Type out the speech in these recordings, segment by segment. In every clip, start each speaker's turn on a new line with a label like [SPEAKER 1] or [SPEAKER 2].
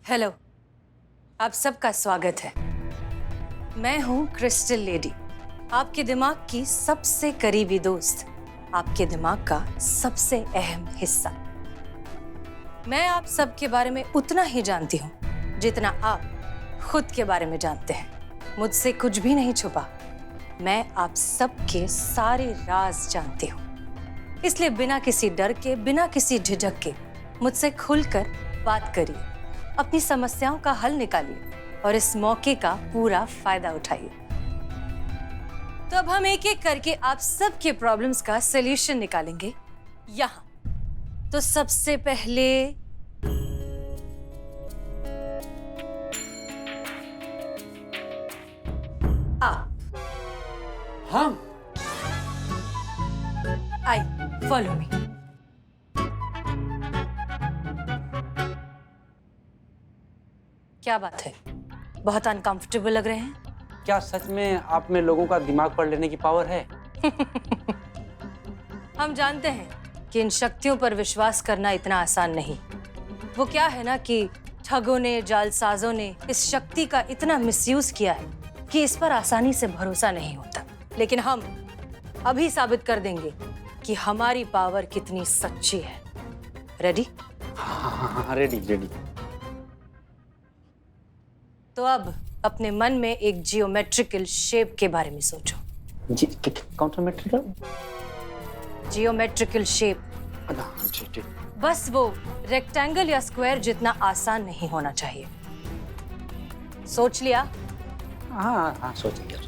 [SPEAKER 1] Hello, आप सबका स्वागत है। मैं हूँ क्रिस्टल लेडी, आपके दिमाग की सबसे करीबी दोस्त, आपके दिमाग का सबसे अहम हिस्सा। मैं आप सबके बारे में उतना ही जानती हूँ जितना आप खुद के बारे में जानते हैं। मुझसे कुछ भी नहीं छुपा। मैं आप सबके सारे राज जानती हूँ, इसलिए बिना किसी डर के, बिना किसी झिझक के मुझसे खुलकर बात करिए, अपनी समस्याओं का हल निकालिए और इस मौके का पूरा फायदा उठाइए। तो अब हम एक एक करके आप सबके प्रॉब्लम्स का सॉल्यूशन निकालेंगे यहाँ। तो सबसे पहले आप।
[SPEAKER 2] हम
[SPEAKER 1] आई, फॉलो मी। क्या बात है, बहुत अनकंफर्टेबल लग रहे हैं।
[SPEAKER 2] क्या सच में आप में लोगों का दिमाग पढ़ लेने की पावर है?
[SPEAKER 1] हम जानते हैं कि इन शक्तियों पर विश्वास करना इतना आसान नहीं। वो क्या है ना कि ठगों ने, जालसाजों ने इस शक्ति का इतना मिसयूज किया है कि इस पर आसानी से भरोसा नहीं होता। लेकिन हम अभी साबित कर देंगे कि हमारी पावर कितनी सच्ची है। रेडी?
[SPEAKER 2] हाँ, रेडी रेडी।
[SPEAKER 1] तो अब अपने मन में एक जियोमेट्रिकल शेप के बारे में सोचो।
[SPEAKER 2] जी, कौन सा मेट्रिकल?
[SPEAKER 1] Geometrical shape.
[SPEAKER 2] जी।
[SPEAKER 1] बस वो रेक्टेंगल या स्क्वायर जितना आसान नहीं होना चाहिए। सोच लिया?
[SPEAKER 2] हाँ, सोच लिया।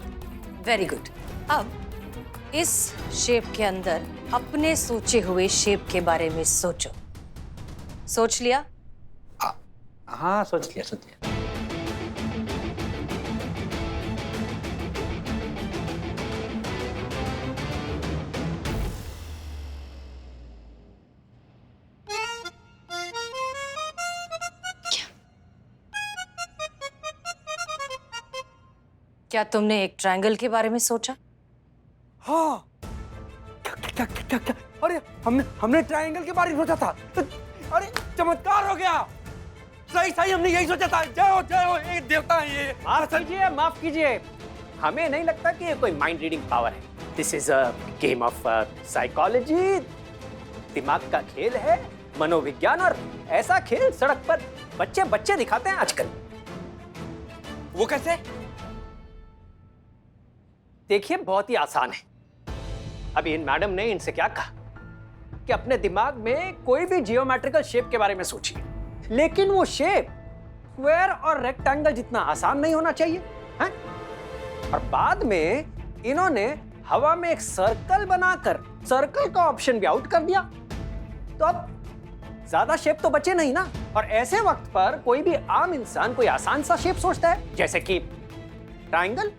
[SPEAKER 1] Very good. अब इस शेप के अंदर अपने सोचे हुए शेप के बारे में सोचो। सोच लिया?
[SPEAKER 2] हाँ, सोच लिया।
[SPEAKER 1] क्या तुमने एक ट्रायंगल के बारे में सोचा?
[SPEAKER 2] हाँ। क्या? अरे हमने ट्रायंगल के बारे में सोचा था। अरे चमत्कार हो गया। सही हमने यही सोचा था। जय हो ये देवता है ये।
[SPEAKER 3] माफ कीजिए, हमें नहीं लगता कि ये कोई माइंड रीडिंग पावर है। This is a game of psychology. दिमाग का खेल है, मनोविज्ञान। और ऐसा खेल सड़क पर बच्चे दिखाते हैं आजकल।
[SPEAKER 2] वो कैसे?
[SPEAKER 3] देखिए, बहुत ही आसान है। अभी इन मैडम ने इनसे क्या कहा कि अपने दिमाग में कोई भी जियोमेट्रिकल शेप के बारे में सोचिए, लेकिन वो शेप स्क्वायर और रेक्टेंगल जितना आसान नहीं होना चाहिए, हैं? और बाद में इन्होंने हवा में एक सर्कल बनाकर सर्कल का ऑप्शन भी आउट कर दिया। तो अब ज्यादा शेप तो बचे नहीं ना। और ऐसे वक्त पर कोई भी आम इंसान कोई आसान सा शेप सोचता है, जैसे कि ट्रायंगल।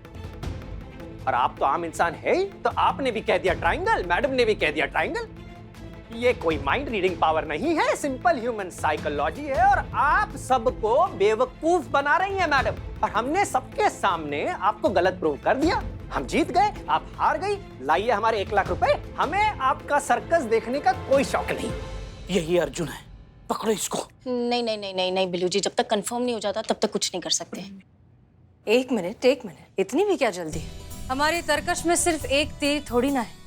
[SPEAKER 3] और आप तो आम इंसान है ही, तो आपने भी कह दिया ट्रायंगल, मैडम ने भी कह दिया ट्रायंगल। ये कोई माइंड रीडिंग पावर नहीं है, सिंपल ह्यूमन साइकोलॉजी है। और आप सबको बेवकूफ बना रही हैं मैडम। और हमने सबके सामने आपको गलत प्रूव कर दिया। हम जीत गए, आप हार गई। लाइए हमारे 1 लाख रुपए। हमें आपका सर्कस देखने का कोई शौक नहीं।
[SPEAKER 2] यही अर्जुन है, पकड़ो इसको।
[SPEAKER 4] नहीं बिल्लू जी, जब तक कंफर्म नहीं हो जाता तब तक कुछ नहीं कर सकते।
[SPEAKER 1] एक मिनट, इतनी भी क्या जल्दी है? हमारी तरकश में सिर्फ एक तीर थोड़ी ना है,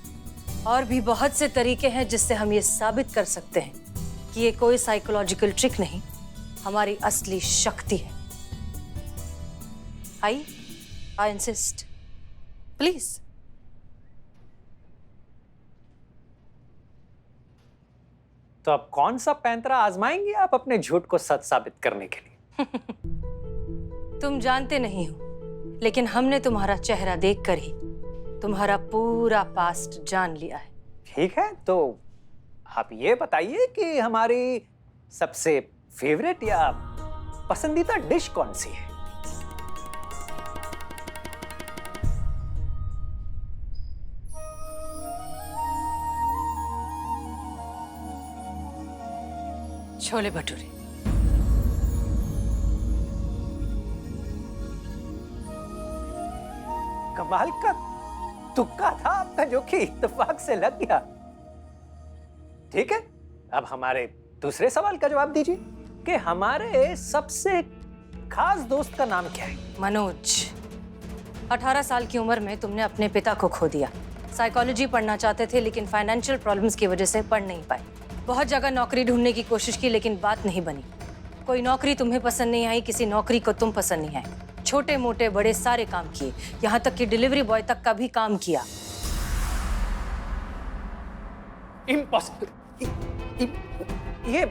[SPEAKER 1] और भी बहुत से तरीके हैं जिससे हम ये साबित कर सकते हैं कि ये कोई साइकोलॉजिकल ट्रिक नहीं, हमारी असली शक्ति है। I insist, please.
[SPEAKER 3] तो अब कौन सा पैंतरा आजमाएंगे आप अपने झूठ को सच साबित करने के लिए?
[SPEAKER 1] तुम जानते नहीं हो, लेकिन हमने तुम्हारा चेहरा देखकर ही तुम्हारा पूरा पास्ट जान लिया है।
[SPEAKER 3] ठीक है, तो आप ये बताइए कि हमारी सबसे फेवरेट या पसंदीदा डिश कौन सी है?
[SPEAKER 1] छोले भटूरे।
[SPEAKER 3] कमाल का तुक्का था आपका, जो कि इत्तेफाक से लग गया। ठीक है, अब हमारे दूसरे सवाल का जवाब दीजिए। कि हमारे सबसे खास दोस्त का नाम क्या है?
[SPEAKER 1] मनोज, 18 साल की उम्र में तुमने अपने पिता को खो दिया। साइकोलॉजी पढ़ना चाहते थे लेकिन फाइनेंशियल प्रॉब्लम्स की वजह से पढ़ नहीं पाए। बहुत जगह नौकरी ढूंढने की कोशिश की लेकिन बात नहीं बनी। कोई नौकरी तुम्हें पसंद नहीं आई, किसी नौकरी को तुम पसंद नहीं आए। छोटे मोटे बड़े सारे काम किए, यहाँ तक कि डिलीवरी बॉय तक का भी काम किया।
[SPEAKER 3] इम्पॉसिबल, ये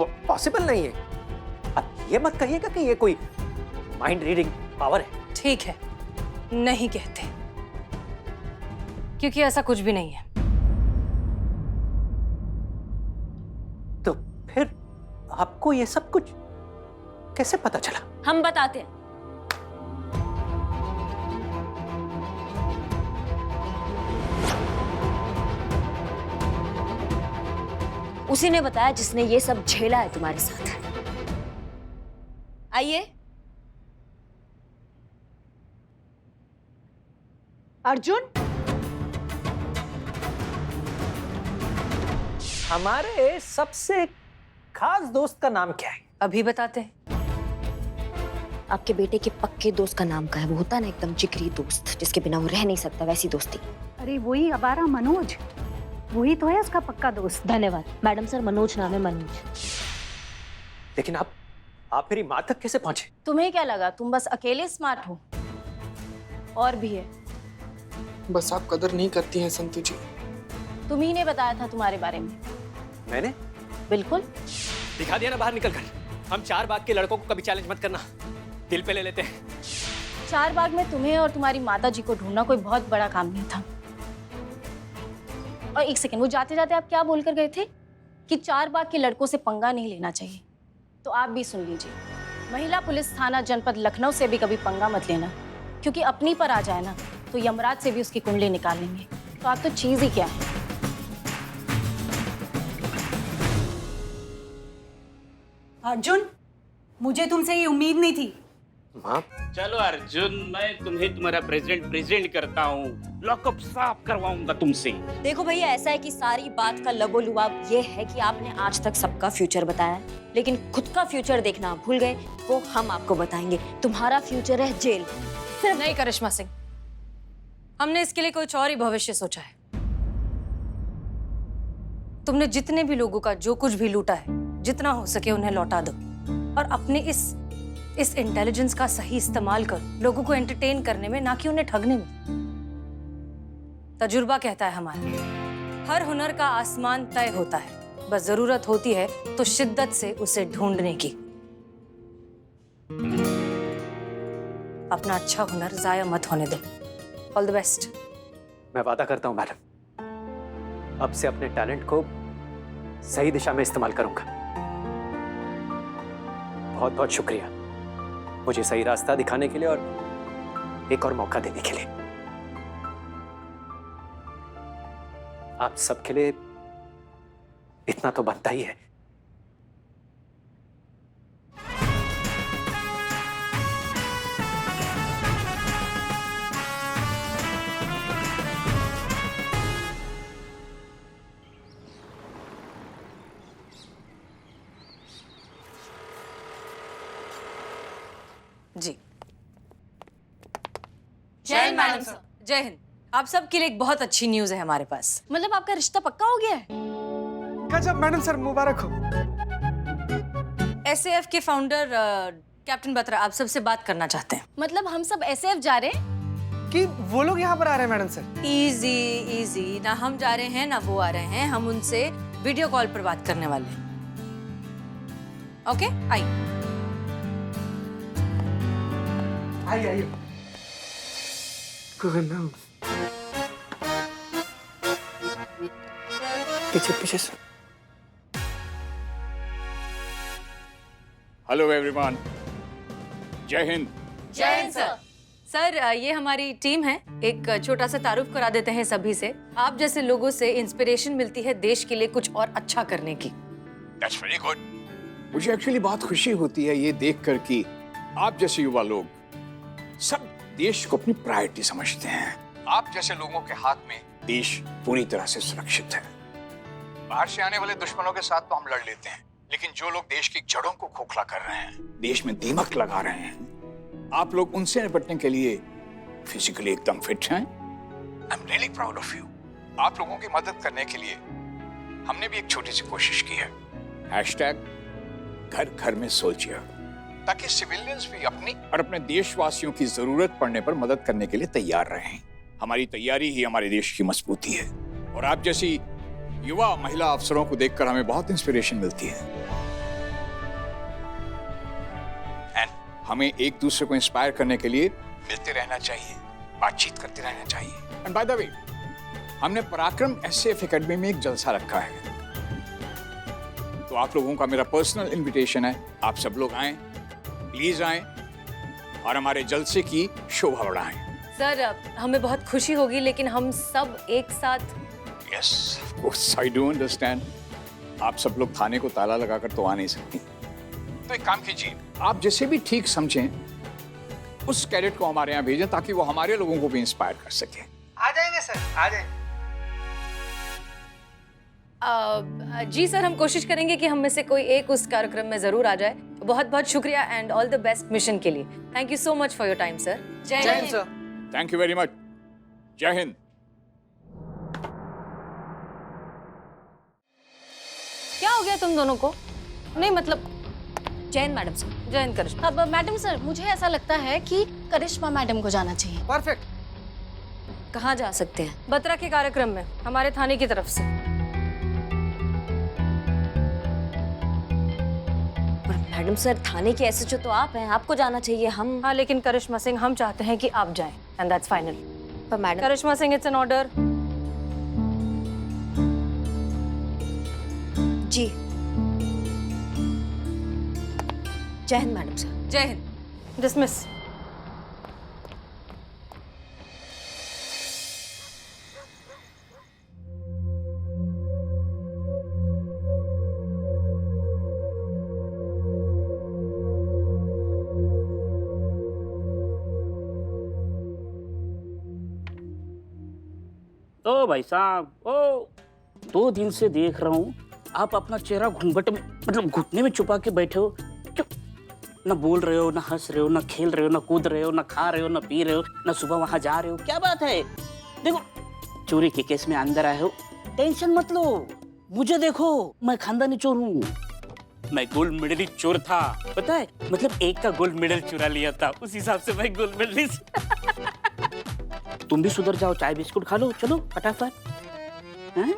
[SPEAKER 3] पॉसिबल नहीं है। अब ये मत कहिएगा कि ये कोई माइंड रीडिंग पावर है।
[SPEAKER 1] ठीक है, नहीं कहते, क्योंकि ऐसा कुछ भी नहीं है।
[SPEAKER 3] तो फिर आपको ये सब कुछ कैसे पता चला?
[SPEAKER 4] हम बताते हैं। उसी ने बताया जिसने ये सब झेला है तुम्हारे साथ। आइए।
[SPEAKER 5] अर्जुन,
[SPEAKER 3] हमारे सबसे खास दोस्त का नाम क्या है?
[SPEAKER 1] अभी बताते हैं।
[SPEAKER 4] आपके बेटे के पक्के दोस्त का नाम का है। वो होता है ना एकदम जिगरी दोस्त, जिसके बिना वो रह नहीं सकता, वैसी दोस्ती।
[SPEAKER 5] अरे वही अबारा मनोज, वही तो है उसका पक्का दोस्त।
[SPEAKER 4] धन्यवाद मैडम सर, मनोज नाम है, मनोज।
[SPEAKER 3] लेकिन आप मेरी माँ तक कैसे पहुंचे?
[SPEAKER 4] तुम्हें क्या लगा तुम बस अकेले स्मार्ट हो? और भी है।
[SPEAKER 6] बस आप कदर नहीं करती हैं संतु जी।
[SPEAKER 4] तुम ही ने बताया था तुम्हारे बारे में।
[SPEAKER 3] मैंने?
[SPEAKER 4] बिल्कुल।
[SPEAKER 3] दिखा दिया ना बाहर निकल कर। हम 4 बाग के लड़कों को कभी चैलेंज मत करना, दिल पे ले लेते हैं।
[SPEAKER 4] 4 बाग में तुम्हें और तुम्हारी माता जी को ढूंढना कोई बहुत बड़ा काम नहीं था। और एक सेकंड, वो जाते जाते आप क्या बोलकर गए थे? कि 4 बाग के लड़कों से पंगा नहीं लेना चाहिए। तो आप भी सुन लीजिए, महिला पुलिस थाना जनपद लखनऊ से भी कभी पंगा मत लेना, क्योंकि अपनी पर आ जाए ना तो यमराज से भी उसकी कुंडली निकाल लेंगे। तो आप तो चीज ही क्या है।
[SPEAKER 5] अर्जुन, मुझे तुमसे ये उम्मीद नहीं थी।
[SPEAKER 3] माँ,
[SPEAKER 7] चलो अर्जुन, मैं तुम्हें तुम्हारा प्रेजेंट करता हूँ। लॉकअप साफ करवाऊंगा तुमसे।
[SPEAKER 4] देखो भैया, ऐसा है कि सारी बात का लबोलुआब ये है कि आपने आज तक सबका फ्यूचर बताया, लेकिन खुद का फ्यूचर देखना आप भूल गए। वो हम आपको बताएंगे। तुम्हारा फ्यूचर है जेल।
[SPEAKER 1] नहीं करिश्मा सिंह, हमने इसके लिए कुछ और ही भविष्य सोचा है। तुमने जितने भी लोगों का जो कुछ भी लूटा है, जितना हो सके उन्हें लौटा दो और अपने इस इंटेलिजेंस का सही इस्तेमाल करो, लोगों को एंटरटेन करने में, ना कि उन्हें ठगने में। तजुर्बा कहता है हमारा, हर हुनर का आसमान तय होता है, बस जरूरत होती है तो शिद्दत से उसे ढूंढने की। अपना अच्छा हुनर जाया मत होने दो। All the best.
[SPEAKER 3] मैं वादा करता हूँ मैडम, अब से अपने टैलेंट को सही दिशा में इस्तेमाल करूंगा। बहुत बहुत शुक्रिया मुझे सही रास्ता दिखाने के लिए और एक और मौका देने के लिए। आप सबके लिए इतना तो बनता ही है।
[SPEAKER 1] जी, जय हिंद मैडम सर। जय हिंद। आप सबके लिए एक बहुत अच्छी न्यूज है हमारे पास।
[SPEAKER 4] मतलब आपका रिश्ता पक्का हो गया है?
[SPEAKER 6] गजब मैडम सर, मुबारक हो।
[SPEAKER 1] एसएएफ के फाउंडर कैप्टन बत्रा आप सबसे बात करना चाहते हैं।
[SPEAKER 4] मतलब हम सब एसएएफ जा रहे हैं?
[SPEAKER 6] कि वो लोग यहाँ पर आ रहे हैं मैडम सर?
[SPEAKER 1] इजी इजी, ना हम जा रहे हैं ना वो आ रहे हैं। हम उनसे वीडियो कॉल पर बात करने वाले हैं। ओके, आइए।
[SPEAKER 6] आइए। पीछे से।
[SPEAKER 7] हेलो एवरीवन, जय हिंद।
[SPEAKER 1] जय हिंद सर। सर, ये हमारी टीम है। एक छोटा सा तारुफ करा देते हैं सभी से। आप जैसे लोगों से इंस्पिरेशन मिलती है देश के लिए कुछ और अच्छा करने की।
[SPEAKER 7] That's very good. मुझे एक्चुअली बहुत खुशी होती है ये देखकर कि आप जैसे युवा लोग सब देश को अपनी प्रायोरिटी समझते हैं। आप जैसे लोगों के हाथ में देश पूरी तरह से सुरक्षित है। बाहर से आने वाले दुश्मनों के साथ तो हम लड़ लेते हैं, लेकिन जो लोग देश की जड़ों को खोखला कर रहे हैं, देश में दीमक लगा रहे हैं, आप लोग उनसे निपटने के लिए फिजिकली एकदम फिट हैं। I am really proud of you. आप लोगों की मदद करने के लिए हमने भी एक छोटी सी कोशिश की है। हैशटैग घर घर में सोल्जर, ताकि सिविलियंस भी अपनी और अपने देशवासियों की जरूरत पड़ने पर मदद करने के लिए तैयार रहें। हमारी तैयारी ही हमारे देश की मजबूती है और आप जैसी युवा महिला अफसरों को देखकर हमें बहुत इंस्पिरेशन मिलती है। एंड हमें एक दूसरे को इंस्पायर करने के लिए मिलते रहना चाहिए, बातचीत करते रहना चाहिए। एंड बाय द वे, हमने पराक्रम एसएफ एकेडमी में एक जलसा रखा है, तो आप लोगों का मेरा पर्सनल इनविटेशन है, आप सब लोग आएं, प्लीज आएं और हमारे जलसे की शोभा बढ़ाएं।
[SPEAKER 1] सर, हमें बहुत खुशी होगी, लेकिन हम सब एक साथ।
[SPEAKER 7] Yes, of course, I do understand. आप सब लोग थाने को ताला लगाकर तो आ नहीं सकती, तो एक काम कीजिए, आप जैसे भी ठीक समझें उस कैडेट को हमारे यहाँ भेजें, ताकि वो हमारे लोगों को भी इंस्पायर कर सके।
[SPEAKER 6] आ जाएंगे सर, आ जाएंगे।
[SPEAKER 1] जी सर, हम कोशिश करेंगे कि हम में से कोई एक उस कार्यक्रम में जरूर आ जाए। बहुत बहुत शुक्रिया and all the best mission के लिए। Thank you so much for your time sir.
[SPEAKER 6] जय Hind sir.
[SPEAKER 7] Thank you very much. जय हिंद।
[SPEAKER 1] क्या हो गया तुम दोनों को? नहीं मतलब
[SPEAKER 4] जय हिंद मैडम सर।
[SPEAKER 1] जय हिंद करिश्मा।
[SPEAKER 4] अब मैडम सर, मुझे ऐसा लगता है कि करिश्मा मैडम को जाना चाहिए।
[SPEAKER 6] परफेक्ट।
[SPEAKER 1] कहाँ जा सकते हैं? बत्रा के कार्यक्रम में, हमारे थाने की तरफ से।
[SPEAKER 8] मैडम सर, थाने के एसएचओ तो आप हैं, आपको जाना चाहिए। हम
[SPEAKER 1] हाँ, लेकिन करिश्मा सिंह, हम चाहते हैं कि आप जाएं एंड दैट्स फाइनल।
[SPEAKER 8] पर madam,
[SPEAKER 1] Karishma Singh, it's an order.
[SPEAKER 8] जी। जय हिंद मैडम सर।
[SPEAKER 1] जय हिंद। डिसमिस।
[SPEAKER 9] ओ भाई साहब, ओ 2 दिन से देख रहा हूँ आप अपना चेहरा घूंघट में, मतलब घुटने में छुपा के बैठे हो। क्यों? ना बोल रहे हो, ना हंस रहे हो, ना खेल रहे हो, ना कूद रहे हो, ना खा रहे हो, ना पी रहे हो, ना सुबह वहां जा रहे हो। क्या बात है? देखो, चोरी के केस में अंदर आए हो, टेंशन मत लो। मुझे देखो, मैं खानदानी चोर हूँ। मैं गोल्ड मेडलिस्ट चोर था, पता है? मतलब एक का गोल्ड मेडल चुरा लिया था, उस हिसाब से मैं गोल्ड मेडलिस्ट। तुम भी सुधर जाओ, चाय बिस्कुट खा लो, चलो फटाफट। हैं?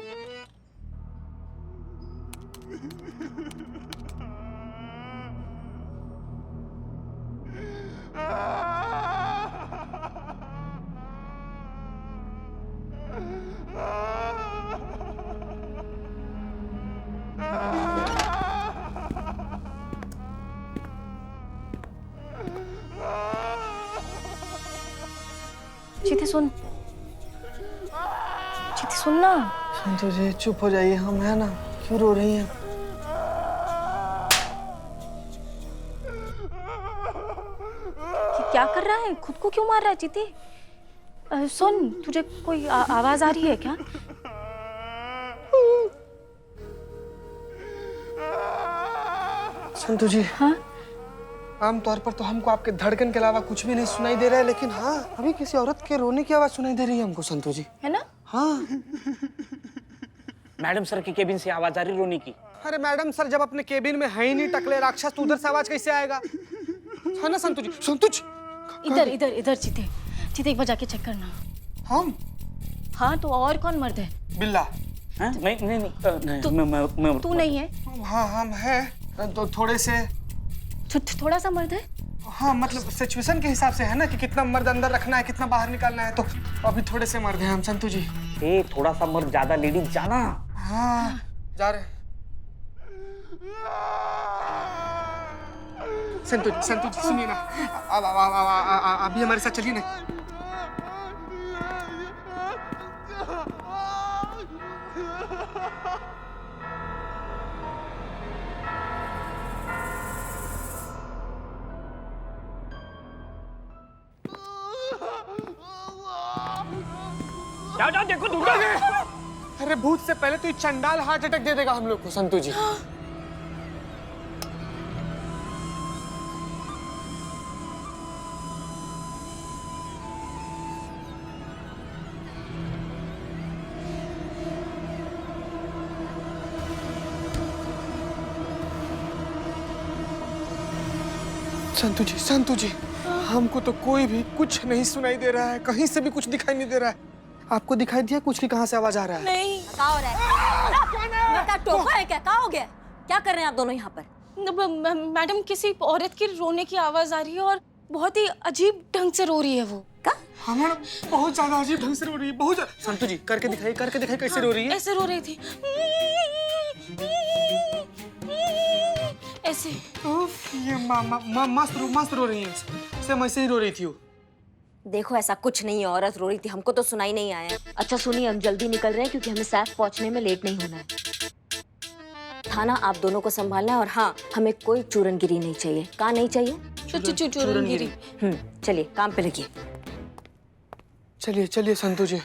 [SPEAKER 4] चीते सुन, चीते सुन ना।
[SPEAKER 6] संतोष जी, चुप हो जाइए, हम है ना। क्यों रो रही हैं?
[SPEAKER 4] क्या कर रहा है? खुद को क्यों मार रहा है चीते? सुन, तुझे कोई आवाज आ रही है क्या?
[SPEAKER 6] संतोष जी,
[SPEAKER 4] हाँ?
[SPEAKER 6] आमतौर पर तो हमको आपके धड़कन के अलावा कुछ भी नहीं सुनाई दे रहा है, लेकिन हाँ, अभी किसी औरत के रोने की आवाज सुनाई दे रही है हमको संतोष जी।
[SPEAKER 4] है ना?
[SPEAKER 6] हाँ।
[SPEAKER 9] मैडम सर की केबिन से आवाज आ रही रोने की।
[SPEAKER 6] अरे मैडम सर, जब अपने केबिन में है ही नहीं टकले राक्षस, तो उधर से आवाज कैसे आएगा? है ना संतोष जी? संतोष,
[SPEAKER 4] इधर इधर इधर चीते, चीते एक बार जाके चेक करना।
[SPEAKER 6] हम?
[SPEAKER 4] हाँ, तो और कौन मर्द है?
[SPEAKER 6] बिल्ला।
[SPEAKER 9] हाँ? मैं
[SPEAKER 4] तू नहीं है?
[SPEAKER 6] हाँ, हम हैं, तो थोड़े से।
[SPEAKER 4] थोड़ा सा मर्द है?
[SPEAKER 6] हाँ, मतलब सिचुएशन के हिसाब से है ना, कि कितना मर्द अंदर रखना है, कितना बाहर निकालना है, तो अभी थोड़े से मर्द हैं हम संतोष जी।
[SPEAKER 9] ए, थोड़ा सा मर्द, ज्यादा लेडीज जाना।
[SPEAKER 6] हाँ, जा रहे हैं। संतोष जी सुनिए ना, अभी हमारे साथ चलिए ना।
[SPEAKER 9] जाओ देखो, ढूंढो।
[SPEAKER 6] अरे भूत से पहले तो ये चंडाल हार्ट अटैक दे देगा हम लोग को संतोष जी। संतू जी, हमको तो कोई भी कुछ नहीं सुनाई दे रहा है, कहीं से भी कुछ दिखाई नहीं दे रहा है। आपको दिखाई दिया कुछ की कहाँ से आवाज आ रहा है?
[SPEAKER 1] नहीं।
[SPEAKER 8] क्या हो रहा है? क्या टोका है क्या? क्या हो गया? क्या कर रहे हैं आप दोनों यहाँ पर?
[SPEAKER 4] मैडम, किसी औरत की रोने की आवाज आ रही है और बहुत ही अजीब ढंग से रो रही है वो।
[SPEAKER 6] हाँ मैडम, बहुत ज्यादा अजीब ढंग से रो रही है, बहुत ज्यादा। संतू जी करके दिखाइए कैसे रो रही है?
[SPEAKER 4] ऐसे रो रही थी, ऐसे।
[SPEAKER 6] उफ, ये मस्त रो रही है, सेम ऐसे ही रो रही थी वो।
[SPEAKER 8] देखो ऐसा कुछ नहीं है, औरत रो रही थी, हमको तो सुनाई नहीं आया। अच्छा सुनिए, हम जल्दी निकल रहे हैं क्योंकि हमें सैफ पहुंचने में लेट नहीं होना है। थाना आप दोनों को संभालना है और हाँ, हमें कोई चूरनगिरी नहीं चाहिए। कहाँ नहीं चाहिए?
[SPEAKER 4] चूरनगिरी।
[SPEAKER 8] चलिए काम पे लगिए।
[SPEAKER 6] चलिए संतू जी।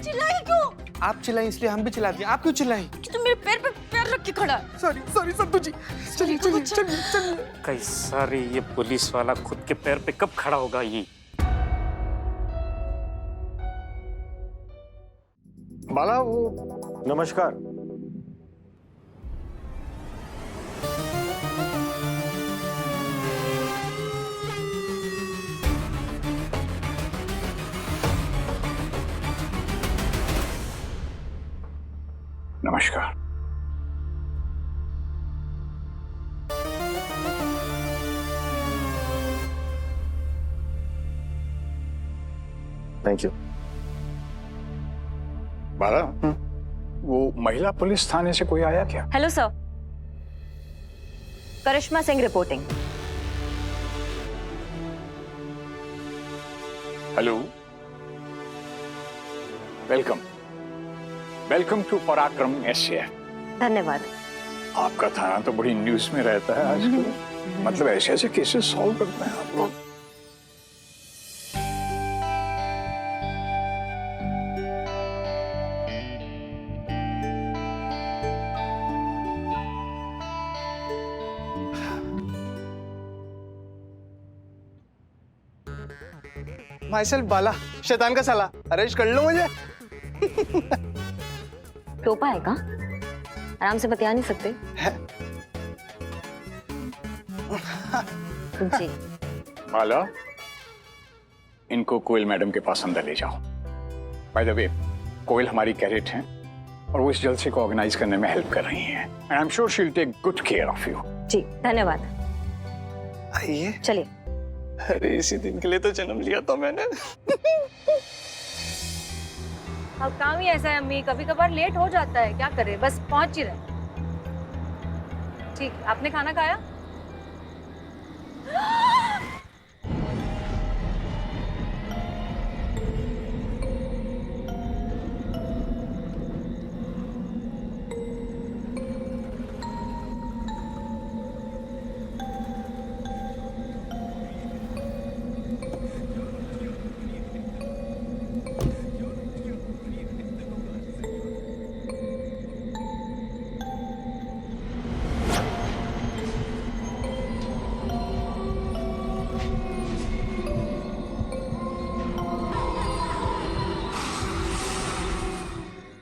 [SPEAKER 4] चिल्लाई क्यों?
[SPEAKER 6] आप चिल्लाई इसलिए हम भी चिल्ला दिए। आप क्यों चिल्लाई?
[SPEAKER 4] कि तुम मेरे पैर पे पैर रख के खड़ा है।
[SPEAKER 6] सॉरी संतू जी। चलिए।
[SPEAKER 9] कैसा रे ये पुलिस वाला, खुद के पैर पे कब खड़ा होगा ये?
[SPEAKER 10] बाला, वो नमस्कार।
[SPEAKER 7] नमस्कार।
[SPEAKER 10] Thank you.
[SPEAKER 7] बाला, वो महिला पुलिस थाने से कोई आया क्या?
[SPEAKER 8] Hello sir, Karishma Singh reporting.
[SPEAKER 7] Hello, welcome to Parakram SF.
[SPEAKER 8] धन्यवाद।
[SPEAKER 7] आपका थाना तो बड़ी न्यूज में रहता है आजकल। मतलब ऐसे केसेस सॉल्व करते हैं आप लोग।
[SPEAKER 6] माइसेल्फ बाला, शैतान का साला, अरेस्ट कर लो मुझे।
[SPEAKER 8] टोपा है का? आराम से बतिया नहीं सकते? जी।
[SPEAKER 7] बाला, इनको कोयल मैडम के पास अंदर ले जाओ। बाय द वे, कोयल हमारी कैडेट हैं और वो इस जलसे को ऑर्गेनाइज करने में हेल्प कर रही हैं। And I am sure she will take good care of you.
[SPEAKER 8] जी धन्यवाद।
[SPEAKER 6] आइए।
[SPEAKER 8] चलिए।
[SPEAKER 6] अरे इसी दिन के लिए तो जन्म लिया था मैंने।
[SPEAKER 1] अब काम ही ऐसा है अम्मी, कभी कभार लेट हो जाता है, क्या करें, बस पहुंच ही रहे। ठीक, आपने खाना खाया?